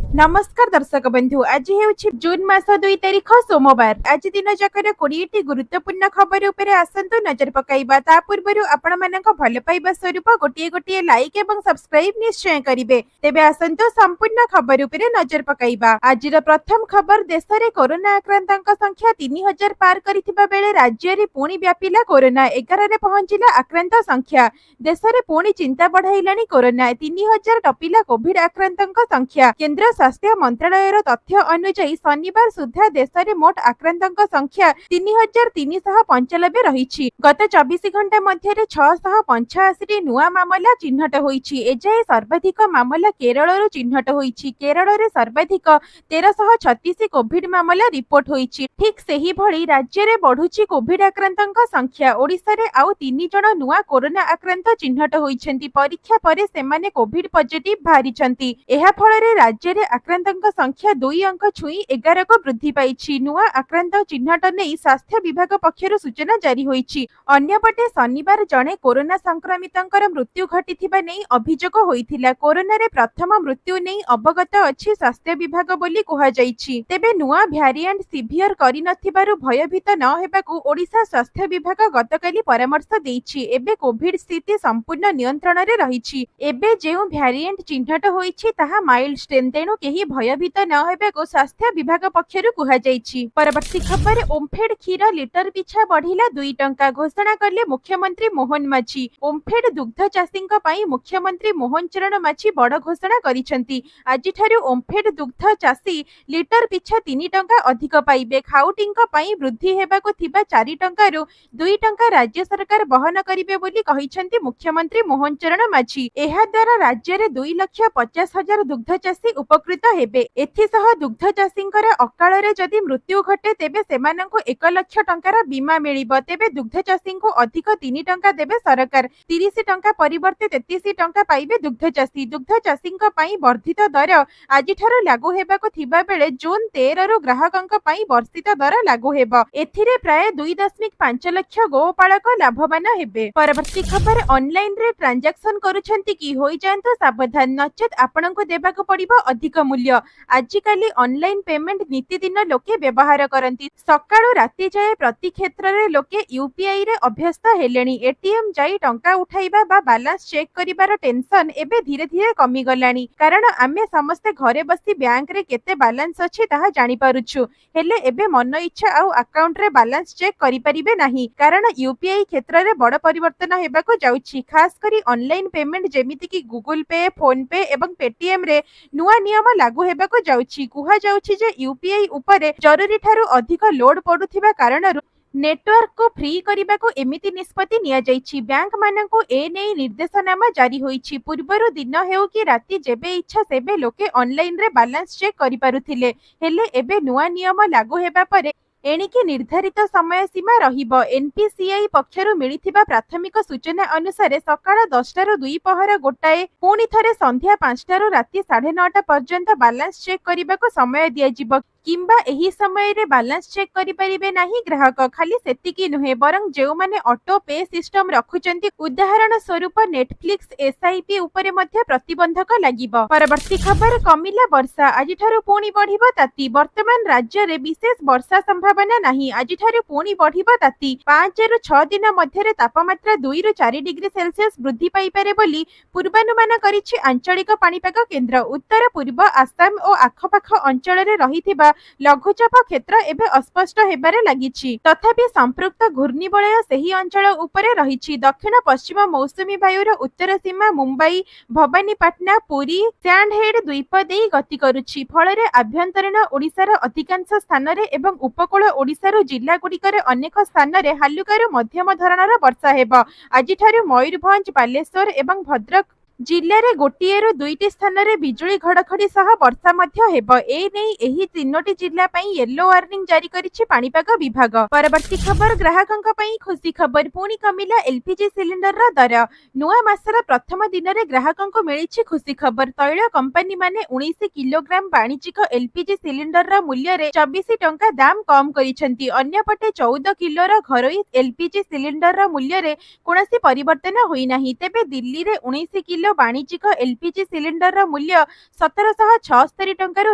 नमस्कार दर्शक बंधु, आज हेउछि जून मास 2 तारिख सोमवार। आज दिन जाकर 20टी गुरुत्वपूर्ण खबर उपरे आसंतु नजर पकाइबा। ता पूर्वरु आपण मानक भल पाइबा स्वरूप गोटिए गोटिए लाइक एवं सब्सक्राइब निश्चय करिवे। तेबे आसंतु संपूर्ण खबर उपरे नजर पकाइबा। आजिर प्रथम खबर, देश रे कोरोना आक्रांतक संख्या 3000 पार करिथिबा बेले राज्य रे पुणी व्यापिला कोरोना। 11 रे पहुंचिला आक्रांत संख्या। देश रे पुणी चिंता बढ़ाइलानी कोरोना। 3000 टपिला कोविड आक्रांतक संख्या। केंद्र स्वास्थ्य मंत्रालय तथ्य अनुसार शनिवार सुधा देश में मोट आक्रांतक संख्या 3395 रही। गत 24 घंटा मध्य 685 नुआ मामला चिन्हट होईछि। एजाए सर्वाधिक मामला केरल चिन्हट होईछि। केरल रे सर्वाधिक 1336 कोविड मामला रिपोर्ट होईछि। ठीक सेही भली राज्य रे बढ़ुछि कोविड आक्रांतक संख्या। ओडिसा रे आउ 3 जण नुआ कोरोना आक्रांत चिन्हट होईछन्ति। परीक्षा परे सेमाने कोविड पॉजिटिव बाहरिछन्ति। एहा फल रे राज्य रे आक्रांतक संख्या 2 अंक छुई 11 को वृद्धि पाइछि। नुआ आक्रांत चिन्हट नै स्वास्थ्य विभाग पक्षरु सूचना जारी होईछि। अन्यपटे शनिवार जणे कोरोना संक्रमितंकर मृत्यु घटिथिबा नै अभियोग होइथिला। कोरोना रे प्रथम मृत्यु नै अवगत अछि स्वास्थ्य विभाग बोली कुहा जाईछि। तेबे नुआ भ्यारिएंट सिभियर करि नथिबारु भयभीत न हेबाकू ओडिसा स्वास्थ्य विभाग गतकाली परामर्श देइछि। एबे कोविड स्थिति संपूर्ण नियंत्रण रे रहिछि। एबे जेउ भ्यारिएंट चिन्हट होईछि ताहा माइल्ड स्ट्रेन, तेणु केही भयभीत न हेबाकू स्वास्थ्य विभाग पक्षरु कुहा जाईछि। परवर्ती खबर, ओमफेड क्षीर लिटर पिछा बढ़िला 2 टंका, घोषणा कले मुख्यमंत्री मोहन माझी। ओमफेड दुग्ध चाषींक पई मुख्यमंत्री मोहन चरण माझी बड़ घोषणा करिसेंति। आजिठारु ओमफेड दुग्ध चाषी लिटर पिछा 3 टंका अधिक पाइबे। खाउटींक पई वृद्धि हेबाकू थिबा 4 टंकारू 2 टंका राज्य सरकार बहन करिवे बोली कहिसेंति मुख्यमंत्री मोहन चरण माझी। एहा द्वारा राज्य रे 2,50,000 दुग्ध चाषी उपकृत हेबे। एथिसह दुग्ध चाषींकर अकाल रे जदि मृत्यु घटे तेबे सेमानंकु 1 लाख टंकार बीमा मिलिबो। तेबे दुग्ध चाषींकु अधिक 3 टंका देबे सरकार। 30 टंका परिवर्ते 33 टंका पाइबे दुग्ध चाषी। दुग्ध चाषींक पई वर्धित दर आजिठारु लागू हेबाकू थिबा बेले जून 13 रु ग्राहकंक पई वर्धित दर लागू हेबो। एथिरे प्राय 2.5 लाख गोपालक लाभवान हेबे। परवर्ती खबर, ऑनलाइन रे ट्रांजैक्शन करूछंती कि होई जांतो सावधान, नचेत आपनकु देबाकू पड़िबो अधिक मूल्य। आजिकाली ऑनलाइन पेमेंट नीतिदिन लोके व्यवहार करती। सकाळु राति जाए प्रति क्षेत्र रे लोके यूपीआई रे अभ्यस्त हेलेनी। एटीएम जाई टंका उठाइबा बा बैलेंस चेक करिबार टेंशन एबे धीरे धीरे कमी गलानी। कारण आमे समस्ते घरे बसी बैंक रे केते बैलेंस अछि ताहा जानि पारुछु। हेले एबे मन इच्छा आउ अकाउंट रे बैलेंस चेक करि परिबे नाही। कारण यूपीआई क्षेत्र रे बड़ परिवर्तन हेबाकू जाउछि। खास करी ऑनलाइन पेमेंट जेमिति कि गूगल पे, फोन पे एवं पेटीएम रे नुआ नियम लागू हेबाकू जाउछि। कुहा जाउछि जे यूपीआई उपरे जरूरी ठारू अधिक लोड पडुथिबा कारणरु नेटवर्क को फ्री करिबा को एमिति निष्पत्ति निया जाइछि। बैंक माननको ए नै निर्देशनामा जारी होइछि। पूर्वरु दिन हेउ कि राति जेबे इच्छा सेबे लोके ऑनलाइन रे बैलेंस चेक करि पारुथिले। हेले एबे नुआ नियम लागू हेबा परे एणिकी निर्धारित समय सीमा रहिबो। एनपीसीआई पक्षरु मिलिथिबा प्राथमिक सूचना अनुसार सकाळ 10 रु 2 पहर गोटाए पुणी थरे संध्या 5 रु राति 9:30 पर्यंत बैलेंस चेक करिबाको समय दिया जिवो। किंबा एही समय रे बैलेंस चेक करि परिबे नाही ग्राहक। खाली सेतिकी नुहे बरं जेउ माने ऑटो पे सिस्टम रखुचंती, उदाहरण स्वरूप नेटफ्लिक्स, एसआईपी उपरे मध्य प्रतिबंधक लागिबो। परवर्ती खबर, कमिला वर्षा, आजिठारु पुणी बढ़िबो ताती। वर्तमान राज्य रे विशेष वर्षा संभावना नाही। आजिठारु पुणी बढ़िबो ताती। 5 रु 6 दिन मध्य रे तापमात्रा 2 रु 4 डिग्री सेल्सियस वृद्धि पाई पारे बोली पूर्वानुमान करिछि आंचलिक पाणीपाग केंद्र। उत्तर पूर्व आसाम और आखपाख अंचल रे रहिथिबा लघुचाप क्षेत्र एबे अस्पष्ट हेबारे लागिछि। तथापि संपृक्त घूर्णिबलय सेही अंचल उपरे रहिछि। दक्षिण पश्चिम मौसुमी वायुर उत्तर सीमा मुंबई, भवानीपाटना, पुरी, सैंडहेड द्वीप देई गति करुछि। फଳରେ आभ्यंतरीण ओडिशार अधिकांश स्थान रे एवं उपकूल ओडिशार जिल्ला गुड़िकर अनेक स्थान रे हालुकारू मध्यम धरणर वर्षा हेबो। आजिठारु मयूरभंज, बालेश्वर एवं भद्रक जिल्ला रे गोटिए रु 2टी स्थान रे बिजुली घड़घड़ी सह वर्षा मध्य हेबो। ए नै एही 3टी जिल्ला पई येलो वार्निंग जारी करिछि पाणीपाग विभाग। परवर्ती खबर, ग्राहकंक पई खुशी खबर, पुणी कमिला एलपीजी सिलिंडर रा दर। नुआ मासर प्रथम दिन रे ग्राहकंक मिलिछि खुशी खबर। तैल कंपनी माने 19 किलोग्राम वाणिज्यिक एलपीजी सिलिंडर रा मूल्य रे 24 टंका दाम कम करिसेंति। अन्यपटे 14 किलो रा घरोई एलपीजी सिलिंडर रा मूल्य रे कोनोसी परिवर्तन होई नाही। तेबे दिल्ली रे 19 किलो କିଲୋ ବାଣିଜ୍ୟିକ ଏଲପିଜି ସିଲିଣ୍ଡରର ମୂଲ୍ୟ 1776 ଟଙ୍କାରୁ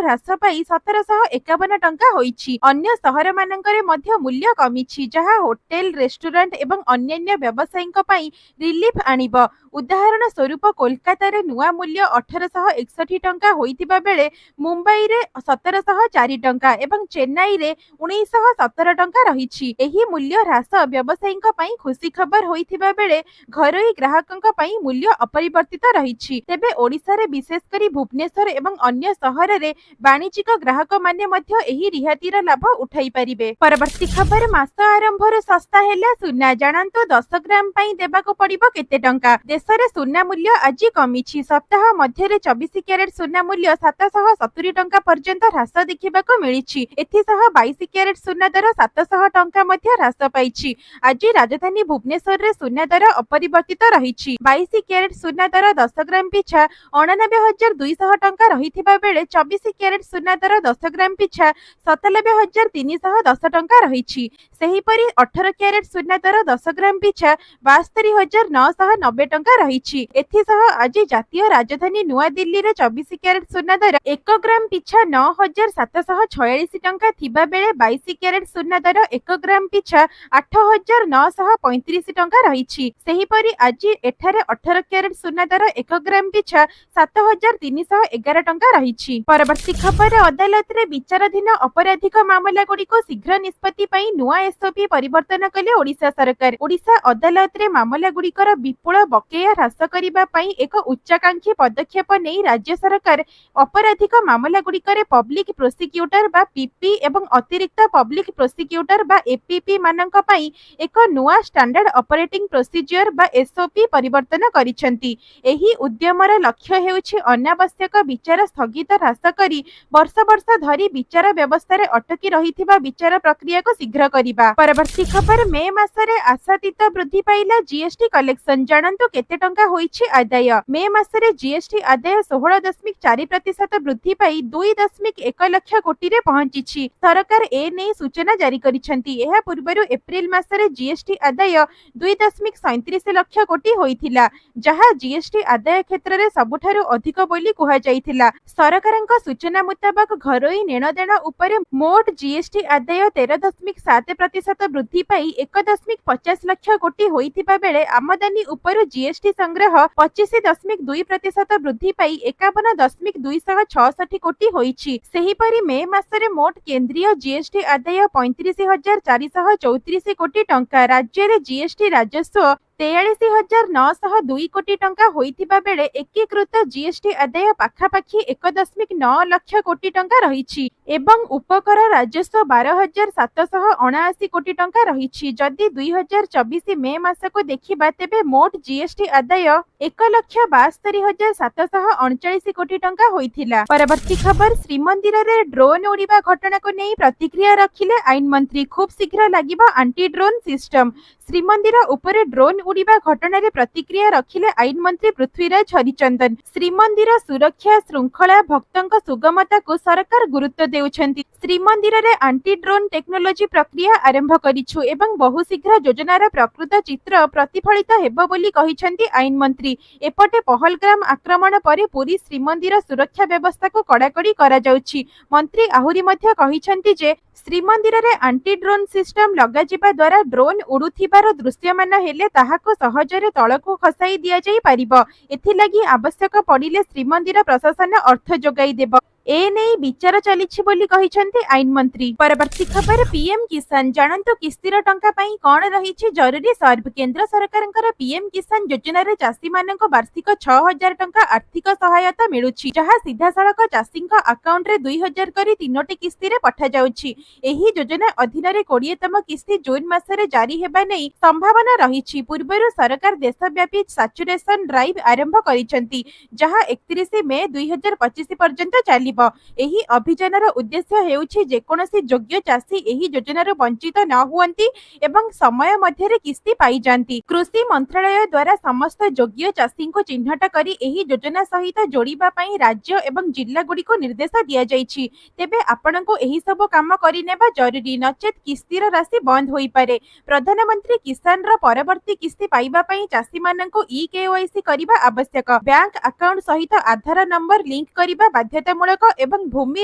ହ୍ରାସ ପାଇ 1751 ଟଙ୍କା ହୋଇଛି। ଅନ୍ୟ ସହରମାନଙ୍କରେ ମଧ୍ୟ ମୂଲ୍ୟ କମିଛି, ଯାହା ହୋଟେଲ, ରେଷ୍ଟୁରାଣ୍ଟ ଏବଂ ଅନ୍ୟାନ୍ୟ ବ୍ୟବସାୟୀଙ୍କ ପାଇଁ ରିଲିଫ୍ ଆଣିବ। ଉଦାହରଣ ସ୍ୱରୂପ କୋଲକାତାରେ ନୂଆ ମୂଲ୍ୟ 1861 ଟଙ୍କା ହୋଇଥିବା ବେଳେ ମୁମ୍ବାଇରେ 1704 ଟଙ୍କା ଏବଂ ଚେନ୍ନାଇରେ 1917 ଟଙ୍କା ରହିଛି। ଏହି ମୂଲ୍ୟ ହ୍ରାସ ବ୍ୟବସାୟୀଙ୍କ ପାଇଁ ଖୁସି ଖବର ହୋଇଥିବା ବେଳେ ଘରୋଇ ଗ୍ରାହକଙ୍କ ପାଇଁ ମୂଲ୍ୟ ଅପରିବର୍ତ୍ତିତ ରହିଛି। ତେବେ ଓଡ଼ିଶାରେ ବିଶେଷ କରି ଭୁବନେଶ୍ୱର ଏବଂ ଅନ୍ୟ ସହରରେ ବାଣିଜ୍ୟିକ ଗ୍ରାହକମାନେ ମଧ୍ୟ ଏହି ରିହାତିର ଲାଭ ଉଠାଇ ପାରିବେ। ପରବର୍ତ୍ତୀ ଖବର, ମାସ ଆରମ୍ଭରୁ ଶସ୍ତା ହେଲା ସୁନା, ଜାଣନ୍ତୁ 10 ଗ୍ରାମ ପାଇଁ ଦେବାକୁ ପଡ଼ିବ କେତେ ଟଙ୍କା। ଦେଶରେ ସୁନା ମୂଲ୍ୟ ଆଜି କମିଛି। ସପ୍ତାହ ମଧ୍ୟରେ 24 କ୍ୟାରେଟ ସୁନା ମୂଲ୍ୟ 770 ଟଙ୍କା ପର୍ଯ୍ୟନ୍ତ ହ୍ରାସ ଦେଖିବାକୁ ମିଳିଛି। ଏଥିସହ 22 କ୍ୟାରେଟ ସୁନା ଦର 700 ଟଙ୍କା ମଧ୍ୟ ହ୍ରାସ ପାଇଛି। ଆଜି ରାଜଧାନୀ ଭୁବନେଶ୍ୱରରେ ସୁନା ଦର ଅପରିବର୍ତ୍ତିତ ରହିଛି। 22 କ୍ୟାରେଟ ସୁନା ଦର 10 ଗ୍ରାମ ପିଛା 89,200 ଟଙ୍କା ରହିଥିବା ବେଳେ 24 କ୍ୟାରେଟ ସୁନା ଦର 10 ଗ୍ରାମ ପିଛା 97,310 ଟଙ୍କା ରହିଛି। ସେହିପରି 18 କ୍ୟାରେଟ ସୁନା ଦର 10 ଗ୍ରାମ ପିଛା 72,990 ଟଙ୍କା ରହିଛି। ଏଥିସହ ଆଜି ଜାତୀୟ ରାଜଧାନୀ ନୂଆଦିଲ୍ଲୀରେ 24 କ୍ୟାରେଟ ସୁନା ଦର 1 ଗ୍ରାମ ପିଛା 9,746 ଟଙ୍କା ଥିବା ବେଳେ 22 କ୍ୟାରେଟ ସୁନା ଦର 1 ଗ୍ରାମ ପିଛା 8,935 ଟଙ୍କା ରହିଛି। ସେହିପରି ଆଜି ଏଠାରେ 18 କ୍ୟାରେଟ ସୁନା ଦର 1 ଗ୍ରାମ ପିଛା 7,311 ଟଙ୍କା ରହିଛି। ପରବର୍ତ୍ତୀ ଖବର, ଅଦାଲତରେ ବିଚାରାଧୀନ ଅପରାଧିକ ମାମଲା ଗୁଡ଼ିକୁ ଶୀଘ୍ର ନିଷ୍ପତ୍ତି ପାଇଁ ନୂଆ ଏସଓପି ପରିବର୍ତ୍ତନ କଲେ ଓଡ଼ିଶା ସରକାର। ଓଡ଼ିଶା ଅଦାଲତରେ ମାମଲା ଗୁଡ଼ିକର ବିପୁଳ ବକେୟା ହ୍ରାସ କରିବା ପାଇଁ ଏକ ଉଚ୍ଚାକାଂକ୍ଷୀ ପଦକ୍ଷେପ ନେଇ ରାଜ୍ୟ ସରକାର ଅପରାଧିକ ମାମଲା ଗୁଡ଼ିକରେ ପବ୍ଲିକ ପ୍ରୋସିକ୍ୟୁଟର ବା ପିପି ଏବଂ ଅତିରିକ୍ତ ପବ୍ଲିକ ପ୍ରୋସିକ୍ୟୁଟର ବା ଏପିପି ମାନଙ୍କ ପାଇଁ ଏକ ନୂଆ ଷ୍ଟାଣ୍ଡାର୍ଡ ଅପରେଟିଂ ପ୍ରୋସିଜିଓର ବା ଏସଓପି ପରିବର୍ତ୍ତନ କରିଛନ୍ତି। ଏହି ଉଦ୍ୟମର ଲକ୍ଷ୍ୟ ହେଉଛି ଅନାବଶ୍ୟକ ବିଚାର ସ୍ଥଗିତ ହ୍ରାସ କରି ବର୍ଷ ବର୍ଷ ଧରି ବିଚାର ବ୍ୟବସ୍ଥାରେ ଅଟକି ରହିଥିବା ବିଚାର ପ୍ରକ୍ରିୟାକୁ ଶୀଘ୍ର କରିବା। ପରବର୍ତ୍ତୀ ଖବର, ମେ ମାସରେ ଆଶାତୀତ ବୃଦ୍ଧି ପାଇଲା ଜିଏସଟି କଲେକ୍ସନ, ଜାଣନ୍ତୁ କେତେ ଟଙ୍କା ହୋଇଛି ଆଦାୟ। ମେ ମାସରେ ଜିଏସଟି ଆଦାୟ 16.4% ବୃଦ୍ଧି ପାଇ 2.1 ଲକ୍ଷ କୋଟିରେ ପହଞ୍ଚିଛି। ସରକାର ଏ ନେଇ ସୂଚନା ଜାରି କରିଛନ୍ତି। ଏହା ପୂର୍ବରୁ ଏପ୍ରିଲ ମାସରେ ଜିଏସଟି ଆଦାୟ 2.37 ଲକ୍ଷ କୋଟି ହୋଇଥିଲା, ଯାହା ଜିଏସଟି ଆଦାୟ କ୍ଷେତ୍ରରେ ସବୁଠାରୁ ଅଧିକ ବୋଲି କୁହାଯାଇଥିଲା। ସରକାରଙ୍କ ସୂଚନା ମୁତାବକ ଘରୋଇ ନେଣଦେଣ ଉପରେ ମୋଟ ଜିଏସଟି ଆଦାୟ 13.7% ବୃଦ୍ଧି ପାଇ 1.50 ଲକ୍ଷ କୋଟି ହୋଇଥିବା ବେଳେ ଆମଦାନୀ ଉପରୁ ଜିଏସଟି ସଂଗ୍ରହ 25.2% ବୃଦ୍ଧି ପାଇ 51.266 କୋଟି ହୋଇଛି। ସେହିପରି ମେ ମାସରେ ମୋଟ କେନ୍ଦ୍ରୀୟ ଜିଏସଟି ଆଦାୟ 35,434 କୋଟି ଟଙ୍କା। ରାଜ୍ୟରେ ଜିଏସଟି ରାଜସ୍ୱ 43,902 କୋଟି ଟଙ୍କା ହୋଇଥିବା ବେଳେ ଏକୀକୃତ ଜିଏସଟି ଆଦାୟ ପାଖାପାଖି 1.9 ଲକ୍ଷ କୋଟି ଟଙ୍କା ରହିଛି ଏବଂ ଉପକର ରାଜସ୍ୱ 12,779 କୋଟି ଟଙ୍କା ରହିଛି। ଯଦି 2024 ମେ ମାସକୁ ଦେଖିବା ତେବେ ମୋଟ ଜିଏସଟି ଆଦାୟ 1,72,739 କୋଟି ଟଙ୍କା ହୋଇଥିଲା। ପରବର୍ତ୍ତୀ ଖବର, ଶ୍ରୀମନ୍ଦିରରେ ଡ୍ରୋନ୍ ଉଡ଼ିବା ଘଟଣାକୁ ନେଇ ପ୍ରତିକ୍ରିୟା ରଖିଲେ ଆଇନ ମନ୍ତ୍ରୀ। ଖୁବ୍ ଶୀଘ୍ର ଲାଗିବ ଆଣ୍ଟି ଡ୍ରୋନ୍ ସିଷ୍ଟମ। ଶ୍ରୀମନ୍ଦିର ଉପରେ ଡ୍ରୋନ୍ ଉଡ଼ିବା ଘଟଣାରେ ପ୍ରତିକ୍ରିୟା ରଖିଲେ ଆଇନ ମନ୍ତ୍ରୀ ପୃଥ୍ୱୀରାଜ ହରିଚନ୍ଦନ। ଶ୍ରୀମନ୍ଦିର ସୁରକ୍ଷା, ଶୃଙ୍ଖଳା, ଭକ୍ତଙ୍କ ସୁଗମତାକୁ ସରକାର ଗୁରୁତ୍ୱ ଦେଉଛନ୍ତି। ଶ୍ରୀମନ୍ଦିରରେ ଆଣ୍ଟି ଡ୍ରୋନ୍ ଟେକ୍ନୋଲୋଜି ପ୍ରକ୍ରିୟା ଆରମ୍ଭ କରିଛୁ ଏବଂ ବହୁ ଶୀଘ୍ର ଯୋଜନାର ପ୍ରକୃତ ଚିତ୍ର ପ୍ରତିଫଳିତ ହେବ ବୋଲି କହିଛନ୍ତି ଆଇନ ମନ୍ତ୍ରୀ। ଏପଟେ ପହଲଗାମ ଆକ୍ରମଣ ପରେ ପୁରୀ ଶ୍ରୀମନ୍ଦିର ସୁରକ୍ଷା ବ୍ୟବସ୍ଥାକୁ କଡ଼ାକଡ଼ି କରାଯାଉଛି। ମନ୍ତ୍ରୀ ଆହୁରି ମଧ୍ୟ କହିଛନ୍ତି ଯେ ଶ୍ରୀମନ୍ଦିରରେ ଆଣ୍ଟି ଡ୍ରୋନ୍ ସିଷ୍ଟମ ଲଗାଯିବା ଦ୍ୱାରା ଡ୍ରୋନ୍ ଉଡୁଥିବାର ଦୃଶ୍ୟମାନ ହେଲେ ତାହାକୁ ସହଜରେ ତଳକୁ ଖସାଇ ଦିଆଯାଇ ପାରିବ। ଏଥିଲାଗି ଆବଶ୍ୟକ ପଡ଼ିଲେ ଶ୍ରୀମନ୍ଦିର ପ୍ରଶାସନ ଅର୍ଥ ଯୋଗାଇ ଦେବ। ଏ ନେଇ ବିଚାର ଚାଲିଛି ବୋଲି କହିଛନ୍ତି ଆଇନ ମନ୍ତ୍ରୀ। ପରବର୍ତ୍ତୀ ଖବର, ପିଏମ୍ କିଷାନ, ଜାଣନ୍ତୁ କିସ୍ତିର ଟଙ୍କା ପାଇଁ କ'ଣ ରହିଛି ଜରୁରୀ ସର୍ଭ। କେନ୍ଦ୍ର ସରକାରଙ୍କର ପିଏମ୍ କିଷାନ ଯୋଜନାରେ ଚାଷୀମାନଙ୍କୁ ବାର୍ଷିକ 6,000 ଟଙ୍କା ଆର୍ଥିକ ସହାୟତା ମିଳୁଛି, ଯାହା ସିଧାସଳଖ ଚାଷୀଙ୍କ ଆକାଉଣ୍ଟରେ 2,000 କରି 3ଟି କିସ୍ତିରେ ପଠାଯାଉଛି। ଏହି ଯୋଜନା ଅଧୀନରେ 20ତମ କିସ୍ତି ଜୁନ ମାସରେ ଜାରି ହେବା ନେଇ ସମ୍ଭାବନା ରହିଛି। ପୂର୍ବରୁ ସରକାର ଦେଶବ୍ୟାପୀ ସାଚୁରେସନ ଡ୍ରାଇଭ୍ ଆରମ୍ଭ କରିଛନ୍ତି, ଯାହା 31 ମେ 2025 ପର୍ଯ୍ୟନ୍ତ ଚାଲିବ। ଦିଆଯିବ। ଏହି ଅଭିଯାନର ଉଦ୍ଦେଶ୍ୟ ହେଉଛି ଯେକୌଣସି ଯୋଗ୍ୟ ଚାଷୀ ଏହି ଯୋଜନାରୁ ବଞ୍ଚିତ ନ ହୁଅନ୍ତି ଏବଂ ସମୟ ମଧ୍ୟରେ କିସ୍ତି ପାଇଯାଆନ୍ତି। କୃଷି ମନ୍ତ୍ରାଳୟ ଦ୍ୱାରା ସମସ୍ତ ଯୋଗ୍ୟ ଚାଷୀଙ୍କୁ ଚିହ୍ନଟ କରି ଏହି ଯୋଜନା ସହିତ ଯୋଡ଼ିବା ପାଇଁ ରାଜ୍ୟ ଏବଂ ଜିଲ୍ଲାଗୁଡ଼ିକୁ ନିର୍ଦ୍ଦେଶ ଦିଆଯାଇଛି। ତେବେ ଆପଣଙ୍କୁ ଏହି ସବୁ କାମ କରିନେବା ଜରୁରୀ, ନଚେତ୍ କିସ୍ତିର ରାଶି ବନ୍ଦ ହୋଇପାରେ। ପ୍ରଧାନମନ୍ତ୍ରୀ କିଷାନର ପରବର୍ତ୍ତୀ କିସ୍ତି ପାଇବା ପାଇଁ ଚାଷୀମାନଙ୍କୁ ଇ-କେୱାଇସି କରିବା ଆବଶ୍ୟକ। ବ୍ୟାଙ୍କ ଆକାଉଣ୍ଟ ସହିତ ଆଧାର ନମ୍ବର ଲିଙ୍କ କରିବା ବାଧ୍ୟତାମୂଳକ ଏବଂ ଭୂମି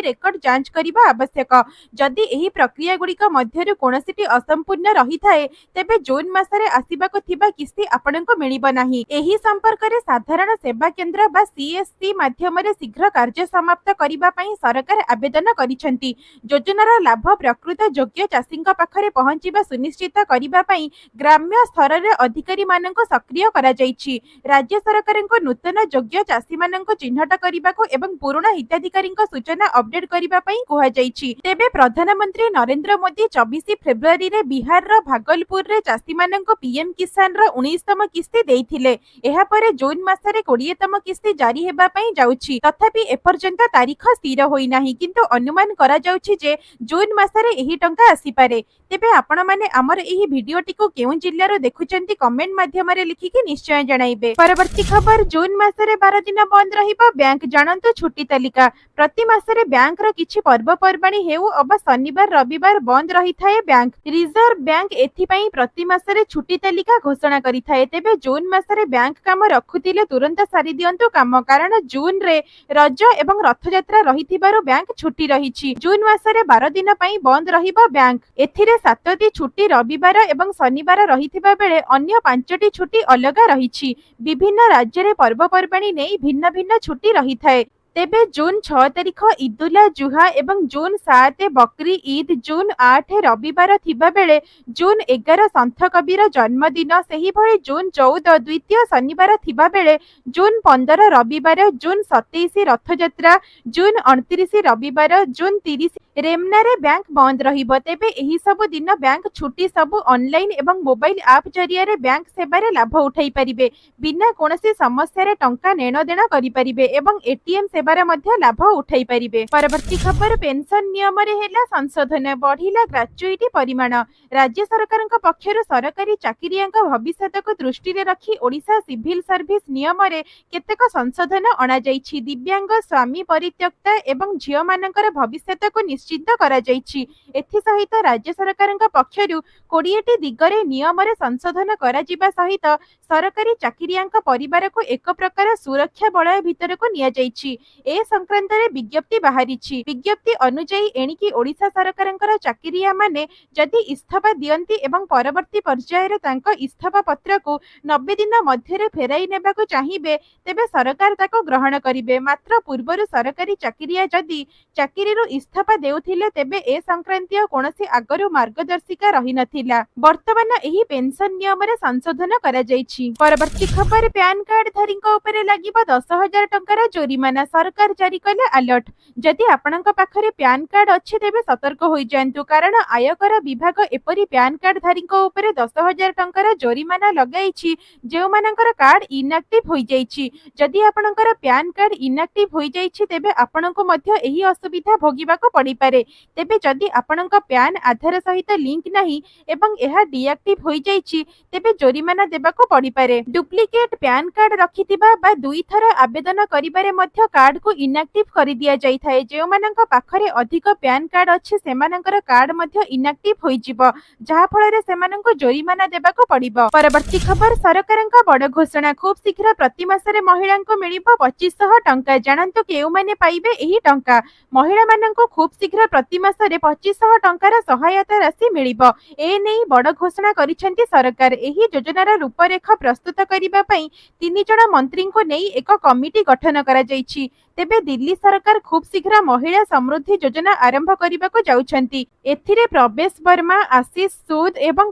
ରେକର୍ଡ ଯାଞ୍ଚ କରିବା ଆବଶ୍ୟକ। ଯଦି ଏହି ପ୍ରକ୍ରିୟାଗୁଡ଼ିକ ମଧ୍ୟରୁ କୌଣସିଟି ଅସମ୍ପୂର୍ଣ୍ଣ ରହିଥାଏ, ତେବେ ଜୁନ୍ ମାସରେ ଆସିବାକୁ ଥିବା କିସ୍ତି ଆପଣଙ୍କୁ ମିଳିବ ନାହିଁ। ଏହି ସମ୍ପର୍କରେ ସାଧାରଣ ସେବା କେନ୍ଦ୍ର ବା CSC ମାଧ୍ୟମରେ ଶୀଘ୍ର କାର୍ଯ୍ୟ ସମାପ୍ତ କରିବା ପାଇଁ ସରକାର ଆବେଦନ କରିଛନ୍ତି। ଯୋଜନାର ଲାଭ ପ୍ରକୃତ ଯୋଗ୍ୟ ଚାଷୀଙ୍କ ପାଖରେ ପହଞ୍ଚିବା ସୁନିଶ୍ଚିତ କରିବା ପାଇଁ ଗ୍ରାମ୍ୟ ସ୍ତରରେ ଅଧିକାରୀମାନଙ୍କୁ ସକ୍ରିୟ କରାଯାଇଛି। ରାଜ୍ୟ ସରକାରଙ୍କୁ ନୂତନ ଯୋଗ୍ୟ ଚାଷୀମାନଙ୍କୁ ଚିହ୍ନଟ କରିବାକୁ ଏବଂ ପୁରୁଣା ହିତାଧିକାରୀଙ୍କ ସୂଚନା ଅପଡେଟ୍ କରିବା ପାଇଁ କୁହାଯାଇଛି। ତେବେ ପ୍ରଧାନମନ୍ତ୍ରୀ ନରେନ୍ଦ୍ର ମୋଦି 24 ଫେବୃଆରୀରେ ବିହାରର ଭାଗଲପୁରରେ ଚାଷୀମାନଙ୍କୁ PM କିଷାନର 19ତମ କିସ୍ତି ଦେଇଥିଲେ। ଏହାପରେ ଜୁନ୍ ମାସରେ 20ତମ କିସ୍ତି ଜାରି ହେବା ପାଇଁ ଯାଉଛି। ତଥାପି ଏପର୍ଯ୍ୟନ୍ତ ତାରିଖ ସ୍ଥିର ହୋଇନାହିଁ, କିନ୍ତୁ ଅନୁମାନ କରାଯାଉଛି ଯେ ଜୁନ୍ ମାସରେ ଏହି ଟଙ୍କା ଆସିପାରେ। ତେବେ ଆପଣମାନେ ଆମର ଏହି ଭିଡିଓଟିକୁ କେଉଁ ଜିଲ୍ଲାରୁ ଦେଖୁଛନ୍ତି କମେଣ୍ଟ ମାଧ୍ୟମରେ ଲିଖିକି ନିଶ୍ଚୟ ଜଣାଇବେ। ପରବର୍ତ୍ତୀ ଖବର, ଜୁନ୍ ମାସରେ 12 ଦିନ ବନ୍ଦ ରହିବ ବ୍ୟାଙ୍କ, ଜାଣନ୍ତୁ ଛୁଟି ତାଲିକା। ପ୍ରତି ମାସରେ ବ୍ୟାଙ୍କର କିଛି ପର୍ବପର୍ବାଣୀ ହେଉ ଅବା ଶନିବାର ରବିବାର ବନ୍ଦ ରହିଥାଏ ବ୍ୟାଙ୍କ। ରିଜର୍ଭ ବ୍ୟାଙ୍କ ଏଥିପାଇଁ ପ୍ରତି ମାସରେ ଛୁଟି ତାଲିକା ଘୋଷଣା କରିଥାଏ। ତେବେ ଜୁନ୍ ମାସରେ ବ୍ୟାଙ୍କ କାମ ରଖୁଥିଲେ ତୁରନ୍ତ ସାରି ଦିଅନ୍ତୁ କାମ, କାରଣ ଜୁନ୍ରେ ରଜ ଏବଂ ରଥଯାତ୍ରା ରହିଥିବାରୁ ବ୍ୟାଙ୍କ ଛୁଟି ରହିଛି। ଜୁନ୍ ମାସରେ 12 ଦିନ ପାଇଁ ବନ୍ଦ ରହିବ ବ୍ୟାଙ୍କ। ଏଥିରେ 7ଟି ଛୁଟି ରବିବାର ଏବଂ ଶନିବାର ରହିଥିବା ବେଳେ ଅନ୍ୟ 5ଟି ଛୁଟି ଅଲଗା ରହିଛି। ବିଭିନ୍ନ ରାଜ୍ୟରେ ପର୍ବପର୍ବାଣୀ ନେଇ ଭିନ୍ନ ଭିନ୍ନ ଛୁଟି ରହିଥାଏ। ତେବେ ଜୁନ୍ 6 ତାରିଖ ଇଦୁଲା ଜୁହା ଏବଂ ଜୁନ୍ 7 ବକ୍ରି ଇଦ୍, ଜୁନ୍ 8 ରବିବାର ଥିବା ବେଳେ ଜୁନ୍ 11 ସନ୍ଥ କବିର ଜନ୍ମଦିନ, ସେହିଭଳି ଜୁନ୍ 14 ଦ୍ୱିତୀୟ ଶନିବାର ଥିବା ବେଳେ ଜୁନ୍ 15 ରବିବାର, ଜୁନ୍ 27 ରଥଯାତ୍ରା, ଜୁନ୍ 29 ରବିବାର, ଜୁନ୍ 30 ରେମନାରେ ବ୍ୟାଙ୍କ ବନ୍ଦ ରହିବ। ତେବେ ଏହି ସବୁ ଦିନ ବ୍ୟାଙ୍କ ଛୁଟି ସବୁ ଅନଲାଇନ ଏବଂ ମୋବାଇଲ ଆପ୍ ଜରିଆରେ ବ୍ୟାଙ୍କ ସେବାରେ ଲାଭ ଉଠାଇ ପାରିବେ। ବିନା କୌଣସି ସମସ୍ୟାରେ ଟଙ୍କା ନେଣଦେଣ କରିପାରିବେ ଏବଂ ATM ସେବାର ମଧ୍ୟ ଲାଭ ଉଠାଇ ପାରିବେ। ପରବର୍ତ୍ତୀ ଖବର, ପେନସନ ନିୟମରେ ହେଲା ସଂଶୋଧନ, ବଢିଲା ଗ୍ରାଚ୍ୟୁଇଟି ପରିମାଣ। ରାଜ୍ୟ ସରକାରଙ୍କ ପକ୍ଷରୁ ସରକାରୀ ଚାକିରିଆଙ୍କ ଭବିଷ୍ୟତକୁ ଦୃଷ୍ଟିରେ ରଖି ଓଡ଼ିଶା ସିଭିଲ ସର୍ଭିସ ନିୟମରେ କେତେକ ସଂଶୋଧନ ଅଣାଯାଇଛି। ଦିବ୍ୟାଙ୍ଗ, ସ୍ୱାମୀ ପରିତ୍ୟକ୍ତା ଏବଂ ଝିଅମାନଙ୍କର ଭବିଷ୍ୟତକୁ ନିଶ୍ଚିତ କରାଯାଇଛି। ଏଥିସହିତ ରାଜ୍ୟ ସରକାରଙ୍କ ପକ୍ଷରୁ 20ଟି ଦିଗରେ ନିୟମରେ ସଂଶୋଧନ କରାଯିବା ସହିତ ସରକାରୀ ଚାକିରିଆଙ୍କ ପରିବାରକୁ ଏକ ପ୍ରକାର ସୁରକ୍ଷା ବଳୟ ଭିତରକୁ ନିଆଯାଇଛି। ଏ ସଂକ୍ରାନ୍ତରେ ବିଜ୍ଞପ୍ତି ବାହାରିଛି। ବିଜ୍ଞପ୍ତି ଅନୁଯାୟୀ ଏଣିକି ଓଡ଼ିଶା ସରକାରଙ୍କର ଚାକିରିଆମାନେ ଯଦି ଇସ୍ତଫା ଦିଅନ୍ତି ଏବଂ ପରବର୍ତ୍ତୀ ପର୍ଯ୍ୟାୟରେ ତାଙ୍କ ଇସ୍ତଫା ପତ୍ରକୁ 90 ଦିନ ମଧ୍ୟରେ ଫେରାଇ ନେବାକୁ ଚାହିଁବେ, ତେବେ ସରକାର ତାକୁ ଗ୍ରହଣ କରିବେ। ମାତ୍ର ପୂର୍ବରୁ ସରକାରୀ ଚାକିରିଆ ଯଦି ଚାକିରିରୁ ଇସ୍ତଫା ଦେଉଥିଲେ, ତେବେ ଏ ସଂକ୍ରାନ୍ତୀୟ କୌଣସି ଆଗରୁ ମାର୍ଗଦର୍ଶିକା ରହିନଥିଲା। ବର୍ତ୍ତମାନ ଏହି ପେନସନ ନିୟମରେ ସଂଶୋଧନ କରାଯାଇଛି। ପରବର୍ତ୍ତୀ ଖବର, ପ୍ୟାନ କାର୍ଡ ଧାରୀଙ୍କ ଉପରେ ଲାଗିବ 10,000 ଟଙ୍କାର ଜୋରିମାନା, ସରକାର ଜାରି କଲେ ଆଲର୍ଟ। ଯଦି ଆପଣଙ୍କ ପାଖରେ ପ୍ୟାନ କାର୍ଡ ଅଛି, ତେବେ ସତର୍କ ହୋଇଯାଆନ୍ତୁ, କାରଣ ଆୟକର ବିଭାଗ ଏପରି ପ୍ୟାନ କାର୍ଡ ଧାରୀଙ୍କ ଉପରେ 10,000 ଟଙ୍କାର ଜୋରିମାନା ଲଗାଇଛି ଯେଉଁମାନଙ୍କର କାର୍ଡ ଇନଆକ୍ଟିଭ ହୋଇଯାଇଛି। ଯଦି ଆପଣଙ୍କର ପ୍ୟାନ କାର୍ଡ ଇନଆକ୍ଟିଭ ହୋଇଯାଇଛି, ତେବେ ଆପଣଙ୍କୁ ମଧ୍ୟ ଏହି ଅସୁବିଧା ଭୋଗିବାକୁ ପଡ଼ିପାରେ। ତେବେ ଯଦି ଆପଣଙ୍କ ପ୍ୟାନ ଆଧାର ସହିତ ଲିଙ୍କ ନାହିଁ ଏବଂ ଏହା ଡିଆକ୍ଟିଭ ହୋଇଯାଇଛି, ତେବେ ଜୋରିମାନା ଦେବାକୁ ପଡ଼ିପାରେ। ଡୁପ୍ଲିକେଟ ପ୍ୟାନ କାର୍ଡ ରଖିଥିବା ବା 2 ଥର ଆବେଦନ କରିବାରେ ମଧ୍ୟ କାର୍ଡକୁ ଇନଆକ୍ଟିଭ କରିଦିଆଯାଇଥାଏ। ଯେଉଁମାନଙ୍କ ପାଖରେ ଅଧିକ ପ୍ୟାନ କାର୍ଡ ଅଛି, ସେମାନଙ୍କର କାର୍ଡ ମଧ୍ୟ ଇନଆକ୍ଟିଭ ହୋଇଯିବ, ଯାହାଫଳରେ ସେମାନଙ୍କୁ ଜୋରିମାନା ଦେବାକୁ ପଡ଼ିବ। ପରବର୍ତ୍ତୀ ଖବର, ସରକାରଙ୍କ ବଡ଼ ଘୋଷଣା, ଖୁବ୍ ଶୀଘ୍ର ପ୍ରତି ମାସରେ ମହିଳାଙ୍କୁ ମିଳିବ 2500 ଟଙ୍କା। ଜାଣନ୍ତୁ କେଉଁମାନେ ପାଇବେ ଏହି ଟଙ୍କା। ମହିଳାମାନଙ୍କୁ ଖୁବ୍ ଶୀଘ୍ର ପ୍ରତି ମାସରେ 2500 ଟଙ୍କାର ସହାୟତା ରାଶି ମିଳିବ। ଏ ନେଇ ବଡ଼ ଘୋଷଣା କରିଛନ୍ତି ସରକାର। ଏହି ଯୋଜନାର ରୂପରେଖ ପ୍ରସ୍ତୁତ କରିବା ପାଇଁ 3 ଜଣ ମନ୍ତ୍ରୀଙ୍କୁ ନେଇ ଏକ କମିଟି ଗଠନ କରାଯାଇଛି। ତେବେ ଦିଲ୍ଲୀ ସରକାର ଖୁବ୍ ଶୀଘ୍ର ମହିଳା ସମୃଦ୍ଧି ଯୋଜନା ଆରମ୍ଭ କରିବାକୁ ଯାଉଛନ୍ତି। ଏଥିରେ ପ୍ରବେଶ ବର୍ମା, ଆଶିଷ ସୁଦ ଏବଂ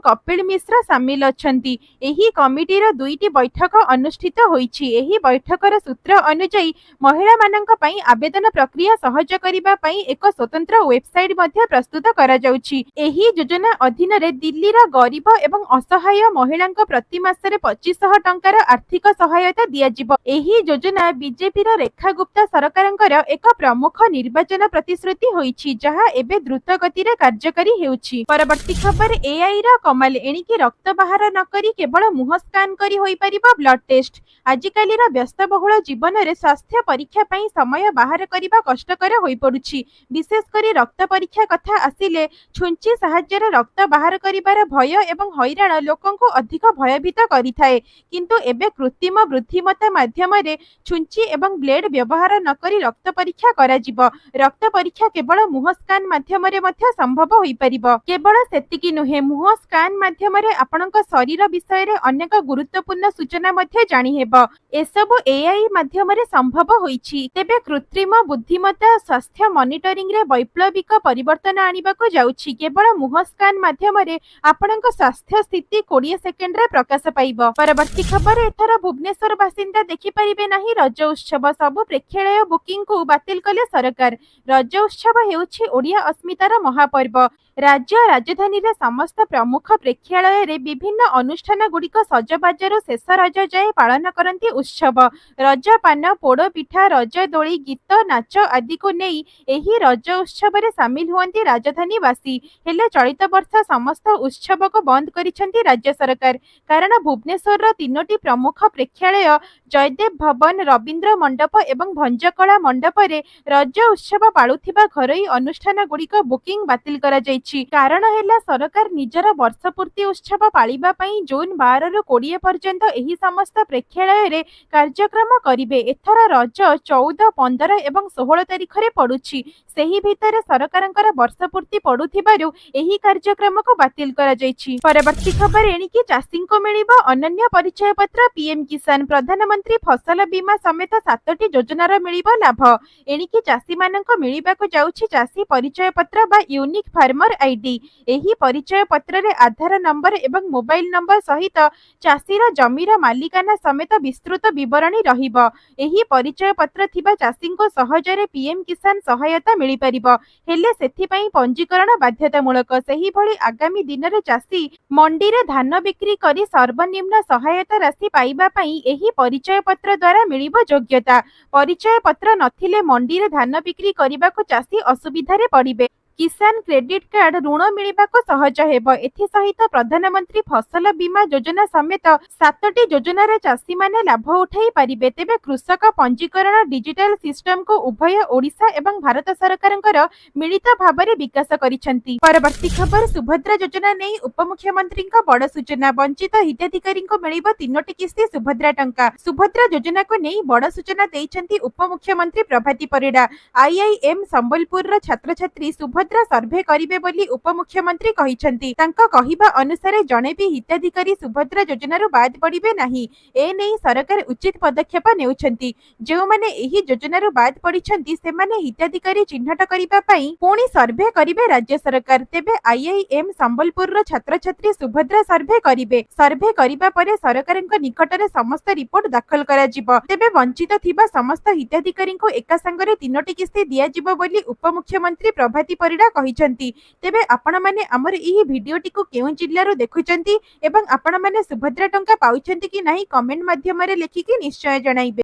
କପିଳ ମିଶ୍ର ସାମିଲ ଅଛନ୍ତି। ଏହି କମିଟିର 2ଟି ବୈଠକ ଅନୁଷ୍ଠିତ ହୋଇଛି। ଏହି ବୈଠକର ସୂତ୍ର ଅନୁଯାୟୀ ମହିଳାମାନଙ୍କ ପାଇଁ ଆବେଦନ ପ୍ରକ୍ରିୟା ସହଜ କରିବା ପାଇଁ ଏକ ସ୍ୱତନ୍ତ୍ର ୱେବସାଇଟ୍ ମଧ୍ୟ ପ୍ରସ୍ତୁତ କରାଯାଉଛି। ଏହି ଯୋଜନା ଅଧୀନରେ ଦିଲ୍ଲୀର ଗରିବ ଏବଂ ଅସହାୟ ମହିଳାଙ୍କ ପ୍ରତି ମାସରେ 2500 ଟଙ୍କାର ଆର୍ଥିକ ସହାୟତା ଦିଆଯିବ। ଏହି ଯୋଜନା ବିଜେପିର ରେଖା ଗୁପ୍ତା ସରକାରଙ୍କର ଏକ ପ୍ରମୁଖ ନିର୍ବାଚନ ପ୍ରତିଶ୍ରୁତି ହୋଇଛି, ଯାହା ଏବେ ଦ୍ରୁତ ଗତିରେ କାର୍ଯ୍ୟକାରୀ ହେଉଛି। ପରବର୍ତ୍ତୀ ଖବର ଏଆଇ ର କମାଲ, ଏଣିକି ରକ୍ତ ବାହାର ନ କରି କେବଳ ମୁହଁ ସ୍କାନ କରି ହୋଇପାରିବ ବ୍ଲଡ ଟେଷ୍ଟ। ଆଜିକାଲିର ବ୍ୟସ୍ତବହୁଳ ଜୀବନରେ ସ୍ୱାସ୍ଥ୍ୟ ପରୀକ୍ଷା ପାଇଁ ସମୟ ବାହାର କରିବା କଷ୍ଟକର ହୋଇପଡୁଛି। ବିଶେଷ କରି ରକ୍ତ ପରୀକ୍ଷା କଥା ଆସିଲେ ଛୁଞ୍ଚି ସାହାଯ୍ୟରେ ରକ୍ତ ବାହାର କରିବାର ଭୟ ଏବଂ ହଇରାଣ ଲୋକଙ୍କୁ ଅଧିକ ଭୟଭୀତ କରିଥାଏ। କିନ୍ତୁ ଏବେ କୃତ୍ରିମ ବୁଦ୍ଧିମତ୍ତା ମାଧ୍ୟମରେ ଛୁଞ୍ଚି ଏବଂ ବ୍ଲେଡ ବ୍ୟବହାର ନ କରି ରକ୍ତ ପରୀକ୍ଷା କରାଯିବ। ରକ୍ତ ପରୀକ୍ଷା କେବଳ ମୁହଁ ସ୍କାନ ମାଧ୍ୟମରେ ମଧ୍ୟ ସମ୍ଭବ ହୋଇପାରିବ। କେବଳ ସେତିକି ନୁହେଁ, ମୁହଁ ସ୍କାନ ମାଧ୍ୟମରେ ଆପଣଙ୍କ ଶରୀର ବିଷୟରେ ଅନେକ ଗୁରୁତ୍ୱପୂର୍ଣ୍ଣ ସୂଚନା ମଧ୍ୟ ଜାଣିହେବ। ଏସବୁ ଏଆଇ ମାଧ୍ୟମରେ ସମ୍ଭବ ହୋଇଛି। ତେବେ କୃତ୍ରିମ ବୁଦ୍ଧିମତ୍ତା ସ୍ୱାସ୍ଥ୍ୟ ମନିଟରିଂରେ ବୈପ୍ଳବିକ ପରିବର୍ତ୍ତନ ଆଣିବାକୁ ଯାଉଛି। କେବଳ ମୁହଁ ସ୍କାନ ମାଧ୍ୟମରେ ଆପଣଙ୍କ ସ୍ୱାସ୍ଥ୍ୟ ସ୍ଥିତି 20 ସେକେଣ୍ଡରେ ପ୍ରକାଶ ପାଇବ। ପରବର୍ତ୍ତୀ ଖବର, ଏଥର ଭୁବନେଶ୍ୱର ବାସିନ୍ଦା ଦେଖିପାରିବେ ନାହିଁ ରଜ ଉତ୍ସବ, ସବୁ ପ୍ରେକ୍ଷାଳୟ ବୁକିଂକୁ ବାତିଲ କଲେ ସରକାର। ରଜ ଉତ୍ସବ ହେଉଛି ଓଡ଼ିଆ ଅସ୍ମିତାର ମହାପର୍ବ। ରାଜ୍ୟ ରାଜଧାନୀର ସମସ୍ତ ପ୍ରମୁଖ ପ୍ରେକ୍ଷାଳୟରେ ବିଭିନ୍ନ ଅନୁଷ୍ଠାନ ଗୁଡ଼ିକ ସଜବାଜରୁ ଶେଷ ରଜ ଯାଏ ପାଳନ କରନ୍ତି ଉତ୍ସବ। ରଜ ପାନ, ପୋଡ଼ ପିଠା, ରଜ ଦୋଳି, ଗୀତ, ନାଚ ଆଦିକୁ ନେଇ ଏହି ରଜ ଉତ୍ସବରେ ସାମିଲ ହୁଅନ୍ତି ରାଜଧାନୀବାସୀ। ହେଲେ ଚଳିତ ବର୍ଷ ସମସ୍ତ ଉତ୍ସବକୁ ବନ୍ଦ କରିଛନ୍ତି ରାଜ୍ୟ ସରକାର। କାରଣ ଭୁବନେଶ୍ୱରର 3ଟି ପ୍ରମୁଖ ପ୍ରେକ୍ଷାଳୟ ଜୟଦେବ ଭବନ, ରବୀନ୍ଦ୍ର ମଣ୍ଡପ ଏବଂ ଭଞ୍ଜକଳା ମଣ୍ଡପରେ ରଜ ଉତ୍ସବ ପାଳୁଥିବା ଘରୋଇ ଅନୁଷ୍ଠାନ ଗୁଡ଼ିକ ବୁକିଂ ବାତିଲ କରାଯାଇଛି। କାରଣ ହେଲା ସରକାର ନିଜର ବର୍ଷପୂର୍ତ୍ତି ଉତ୍ସବ ପାଳିବା ପାଇଁ ଜୁନ୍ 12ରୁ 20 ପର୍ଯ୍ୟନ୍ତ ଏହି ସମସ୍ତ ପ୍ରେକ୍ଷାଳୟରେ କାର୍ଯ୍ୟକ୍ରମ କରିବେ। ଏଥର ରଜ 14, 15 ଏବଂ 16 ତାରିଖରେ ପଡୁଛି। ସେହି ଭିତରେ ସରକାରଙ୍କର ବର୍ଷପୂର୍ତ୍ତି ପଡୁଥିବାରୁ ଏହି କାର୍ଯ୍ୟକ୍ରମକୁ ବାତିଲ କରାଯାଇଛି। ପରବର୍ତ୍ତୀ ଖବର, ଏଣିକି ଚାଷୀଙ୍କୁ ମିଳିବ ଅନନ୍ୟ ପରିଚୟ ପତ୍ର। ପିଏମ୍ କିଷାନ, ପ୍ରଧାନମନ୍ତ୍ରୀ ଫସଲ ବୀମା ସମେତ 7ଟି ଯୋଜନାର ମିଳିବ ଲାଭ। ଏଣିକି ଚାଷୀମାନଙ୍କୁ ମିଳିବାକୁ ଯାଉଛି ଚାଷୀ ପରିଚୟ ପତ୍ର ବା ୟୁନିକ୍ ଫାର୍ମର ଆଇଡି। ଏହି ପରିଚୟ ପତ୍ରରେ ଆଧାର ନମ୍ବର ଏବଂ ମୋବାଇଲ ନମ୍ବର ସହିତ ଚାଷୀର ଜମିର ମାଲିକାନା ସମେତ ବିସ୍ତୃତ ବିବରଣୀ ରହିବ। ଏହି ପରିଚୟ ପତ୍ର ଥିବା ଚାଷୀଙ୍କୁ ସହଜରେ ପିଏମ୍ କିଷାନ ସହାୟତା ମିଳିପାରିବ। ହେଲେ ସେଥିପାଇଁ ପଞ୍ଜୀକରଣ ବାଧ୍ୟତାମୂଳକ। ସେହିଭଳି ଆଗାମୀ ଦିନରେ ଚାଷୀ ମଣ୍ଡିରେ ଧାନ ବିକ୍ରି କରି ସର୍ବନିମ୍ନ ସହାୟତା ରାଶି ପାଇବା ପାଇଁ ଏହି ପରିଚୟ ପତ୍ର ଦ୍ୱାରା ମିଳିବ ଯୋଗ୍ୟତା। ପରିଚୟ ପତ୍ର ନଥିଲେ ମଣ୍ଡିରେ ଧାନ ବିକ୍ରି କରିବାକୁ ଚାଷୀ ଅସୁବିଧାରେ ପଡ଼ିବେ। କିଷାନ କ୍ରେଡିଟ୍ କାର୍ଡ ଋଣ ମିଳିବାକୁ ସହଜ ହେବ। ଏଥିସହିତ ପ୍ରଧାନମନ୍ତ୍ରୀ ଫସଲ ବୀମା ଯୋଜନା ସମେତ 7ଟି ଯୋଜନାର ଚାଷୀମାନେ ଲାଭ ଉଠାଇ ପାରିବେ। ତେବେ କୃଷକ ପଞ୍ଜୀକରଣ ଡିଜିଟାଲ ସିଷ୍ଟମକୁ ଉଭୟ ଓଡ଼ିଶା ଏବଂ ଭାରତ ସରକାରଙ୍କର ମିଳିତ ଭାବରେ ବିକାଶ କରିଛନ୍ତି। ପରବର୍ତ୍ତୀ ଖବର, ସୁଭଦ୍ରା ଯୋଜନା ନେଇ ଉପମୁଖ୍ୟମନ୍ତ୍ରୀଙ୍କ ବଡ଼ ସୂଚନା। ବଞ୍ଚିତ ହିତାଧିକାରୀଙ୍କୁ ମିଳିବ 3ଟି କିସ୍ତି ସୁଭଦ୍ରା ଟଙ୍କା। ସୁଭଦ୍ରା ଯୋଜନାକୁ ନେଇ ବଡ଼ ସୂଚନା ଦେଇଛନ୍ତି ଉପମୁଖ୍ୟମନ୍ତ୍ରୀ ପ୍ରଭାତୀ ପରିଡ଼ା। ଆଇଆଇଏମ୍ ସମ୍ବଲପୁରର ଛାତ୍ରଛାତ୍ରୀ ସୁଭଦ୍ରା ସର୍ଭେ କରିବେ ବୋଲି ଉପମୁଖ୍ୟମନ୍ତ୍ରୀ କହିଛନ୍ତି। ତାଙ୍କ କହିବା ଅନୁସାରେ ଜଣେ ବି ହିତାଧିକାରୀ ସୁଭଦ୍ରା ଯୋଜନାରୁ ବାଦ ପଡ଼ିବେ ନାହିଁ। ଏନେଇ ସରକାର ଉଚିତ ପଦକ୍ଷେପ ନେଉଛନ୍ତି। ଯେଉଁମାନେ ଏହି ଯୋଜନାରୁ ବାଦ ପଡ଼ିଛନ୍ତି ସେମାନେ ହିତାଧିକାରୀ ଚିହ୍ନଟ କରିବା ପାଇଁ ପୁଣି ସର୍ଭେ କରିବେ ରାଜ୍ୟ ସରକାର। ତେବେ ଆଇଆଇଏମ୍ ସମ୍ବଲପୁରର ଛାତ୍ରଛାତ୍ରୀ ସୁଭଦ୍ରା ସର୍ଭେ କରିବେ। ସର୍ଭେ କରିବା ପରେ ସରକାରଙ୍କ ନିକଟରେ ସମସ୍ତ ରିପୋର୍ଟ ଦାଖଲ କରାଯିବ। ତେବେ ବଞ୍ଚିତ ଥିବା ସମସ୍ତ ହିତାଧିକାରୀଙ୍କୁ ଏକା ସାଙ୍ଗରେ 3ଟି କିସ୍ତି ଦିଆଯିବ ବୋଲି ଉପମୁଖ୍ୟମନ୍ତ୍ରୀ ପ୍ରଭାତୀ ପରିଡ଼ା କହିଛନ୍ତି। ତେବେ ଆପଣମାନେ ଆମର ଏହି ଭିଡିଓଟିକୁ କେଉଁ ଜିଲ୍ଲାରୁ ଦେଖୁଛନ୍ତି ଏବଂ ଆପଣମାନେ ସୁଭଦ୍ରା ଟଙ୍କା ପାଉଛନ୍ତି କି ନାହିଁ କମେଣ୍ଟ ମାଧ୍ୟମରେ ଲେଖିକି ନିଶ୍ଚୟ ଜଣାଇବେ।